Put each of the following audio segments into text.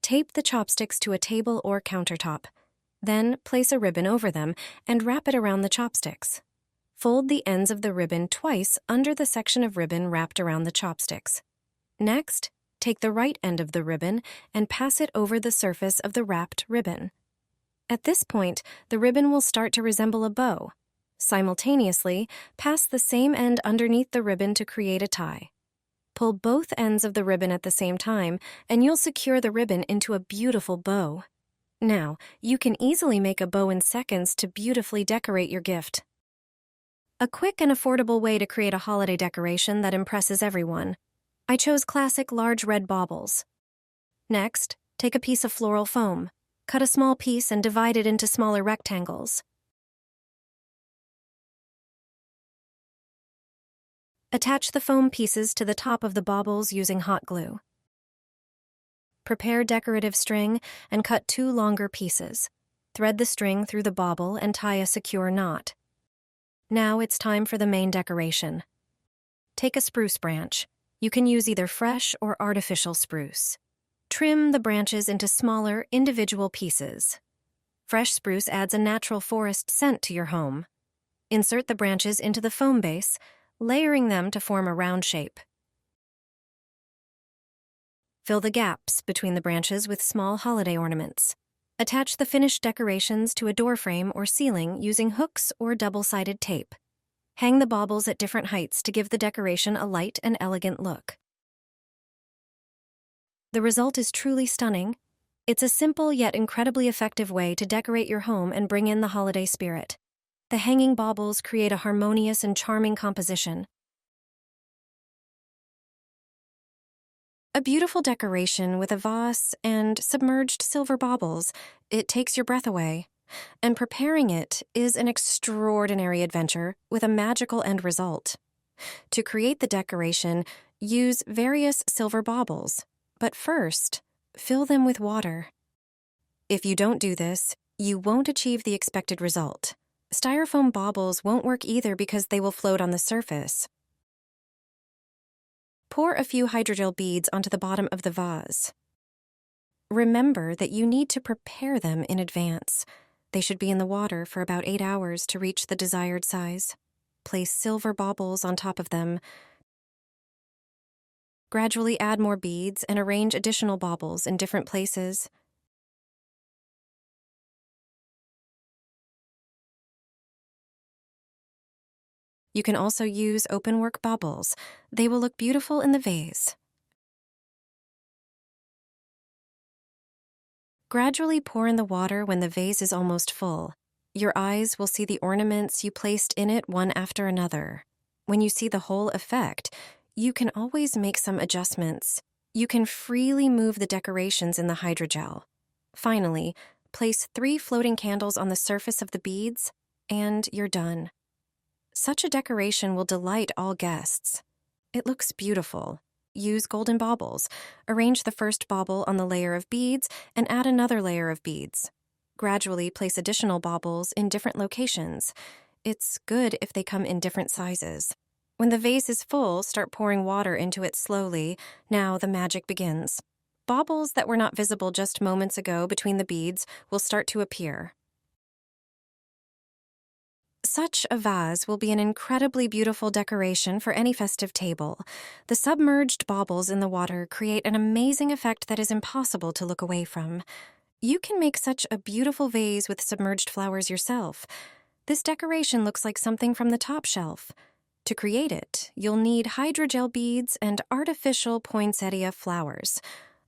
Tape the chopsticks to a table or countertop. Then place a ribbon over them and wrap it around the chopsticks. Fold the ends of the ribbon twice under the section of ribbon wrapped around the chopsticks. Next, take the right end of the ribbon and pass it over the surface of the wrapped ribbon. At this point, the ribbon will start to resemble a bow. Simultaneously, pass the same end underneath the ribbon to create a tie. Pull both ends of the ribbon at the same time, and you'll secure the ribbon into a beautiful bow. Now, you can easily make a bow in seconds to beautifully decorate your gift. A quick and affordable way to create a holiday decoration that impresses everyone. I chose classic large red baubles. Next, take a piece of floral foam. Cut a small piece and divide it into smaller rectangles. Attach the foam pieces to the top of the baubles using hot glue. Prepare decorative string and cut 2 longer pieces. Thread the string through the bauble and tie a secure knot. Now it's time for the main decoration. Take a spruce branch. You can use either fresh or artificial spruce. Trim the branches into smaller, individual pieces. Fresh spruce adds a natural forest scent to your home. Insert the branches into the foam base, layering them to form a round shape. Fill the gaps between the branches with small holiday ornaments. Attach the finished decorations to a door frame or ceiling using hooks or double-sided tape. Hang the baubles at different heights to give the decoration a light and elegant look. The result is truly stunning. It's a simple yet incredibly effective way to decorate your home and bring in the holiday spirit. The hanging baubles create a harmonious and charming composition. A beautiful decoration with a vase and submerged silver baubles, it takes your breath away. And preparing it is an extraordinary adventure with a magical end result. To create the decoration, use various silver baubles, but first, fill them with water. If you don't do this, you won't achieve the expected result. Styrofoam baubles won't work either because they will float on the surface. Pour a few hydrogel beads onto the bottom of the vase. Remember that you need to prepare them in advance. They should be in the water for about 8 hours to reach the desired size. Place silver baubles on top of them. Gradually add more beads and arrange additional baubles in different places. You can also use openwork bubbles. They will look beautiful in the vase. Gradually pour in the water when the vase is almost full. Your eyes will see the ornaments you placed in it one after another. When you see the whole effect, you can always make some adjustments. You can freely move the decorations in the hydrogel. Finally, place 3 floating candles on the surface of the beads, and you're done. Such a decoration will delight all guests. It looks beautiful. Use golden baubles. Arrange the first bauble on the layer of beads and add another layer of beads. Gradually place additional baubles in different locations. It's good if they come in different sizes. When the vase is full, start pouring water into it slowly. Now the magic begins. Baubles that were not visible just moments ago between the beads will start to appear. Such a vase will be an incredibly beautiful decoration for any festive table. The submerged baubles in the water create an amazing effect that is impossible to look away from. You can make such a beautiful vase with submerged flowers yourself. This decoration looks like something from the top shelf. To create it, you'll need hydrogel beads and artificial poinsettia flowers,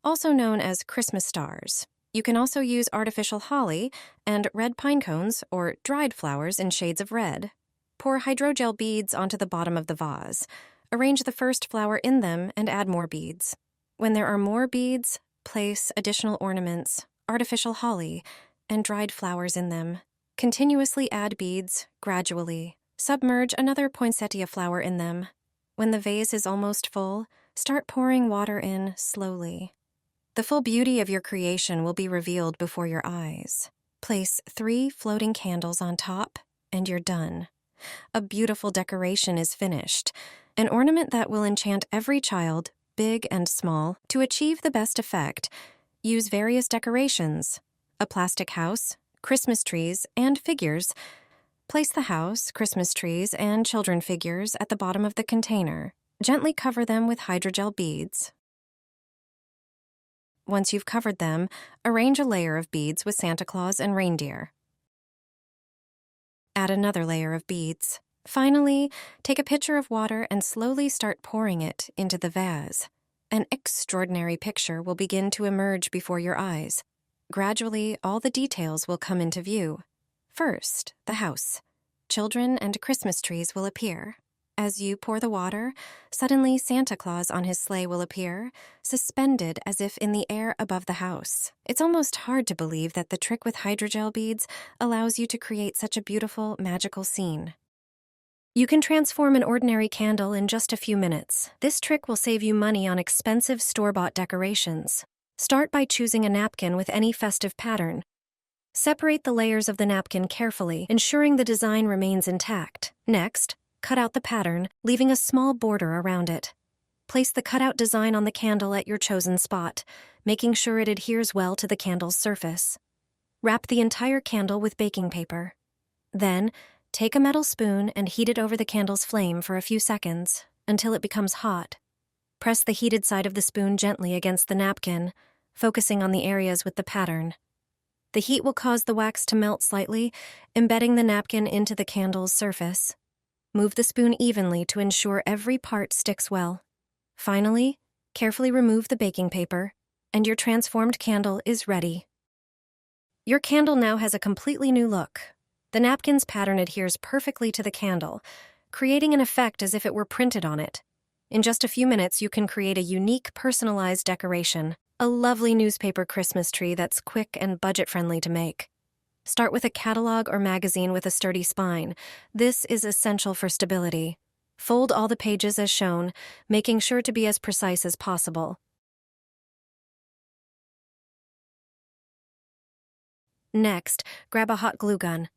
also known as Christmas stars. You can also use artificial holly and red pine cones or dried flowers in shades of red. Pour hydrogel beads onto the bottom of the vase. Arrange the first flower in them and add more beads. When there are more beads, place additional ornaments, artificial holly, and dried flowers in them. Continuously add beads, gradually. Submerge another poinsettia flower in them. When the vase is almost full, start pouring water in slowly. The full beauty of your creation will be revealed before your eyes. Place 3 floating candles on top, and you're done. A beautiful decoration is finished, an ornament that will enchant every child, big and small. To achieve the best effect, Use various decorations: a plastic house, Christmas trees, and figures. Place the house, Christmas trees, and children figures at the bottom of the container. Gently cover them with hydrogel beads. Once you've covered them, arrange a layer of beads with Santa Claus and reindeer. Add another layer of beads. Finally, take a pitcher of water and slowly start pouring it into the vase. An extraordinary picture will begin to emerge before your eyes. Gradually, all the details will come into view. First, the house. Children and Christmas trees will appear. As you pour the water, suddenly Santa Claus on his sleigh will appear, suspended as if in the air above the house. It's almost hard to believe that the trick with hydrogel beads allows you to create such a beautiful, magical scene. You can transform an ordinary candle in just a few minutes. This trick will save you money on expensive store-bought decorations. Start by choosing a napkin with any festive pattern. Separate the layers of the napkin carefully, ensuring the design remains intact. Next, cut out the pattern, leaving a small border around it. Place the cutout design on the candle at your chosen spot, making sure it adheres well to the candle's surface. Wrap the entire candle with baking paper. Then, take a metal spoon and heat it over the candle's flame for a few seconds until it becomes hot. Press the heated side of the spoon gently against the napkin, focusing on the areas with the pattern. The heat will cause the wax to melt slightly, embedding the napkin into the candle's surface. Move the spoon evenly to ensure every part sticks well. Finally, carefully remove the baking paper, and your transformed candle is ready. Your candle now has a completely new look. The napkin's pattern adheres perfectly to the candle, creating an effect as if it were printed on it. In just a few minutes, you can create a unique, personalized decoration, a lovely newspaper Christmas tree that's quick and budget-friendly to make. Start with a catalog or magazine with a sturdy spine. This is essential for stability. Fold all the pages as shown, making sure to be as precise as possible. Next, grab a hot glue gun.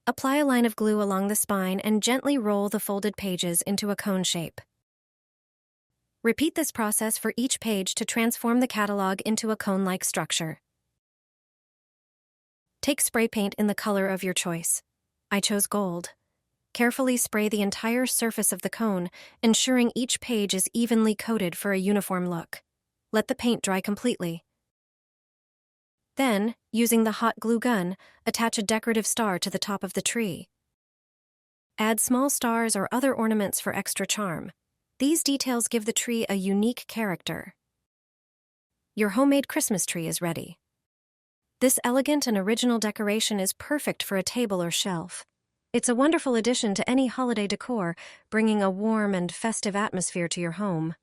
Apply a line of glue along the spine and gently roll the folded pages into a cone shape. Repeat this process for each page to transform the catalog into a cone-like structure. Take spray paint in the color of your choice. I chose gold. Carefully spray the entire surface of the cone, ensuring each page is evenly coated for a uniform look. Let the paint dry completely. Then, using the hot glue gun, attach a decorative star to the top of the tree. Add small stars or other ornaments for extra charm. These details give the tree a unique character. Your homemade Christmas tree is ready. This elegant and original decoration is perfect for a table or shelf. It's a wonderful addition to any holiday decor, bringing a warm and festive atmosphere to your home.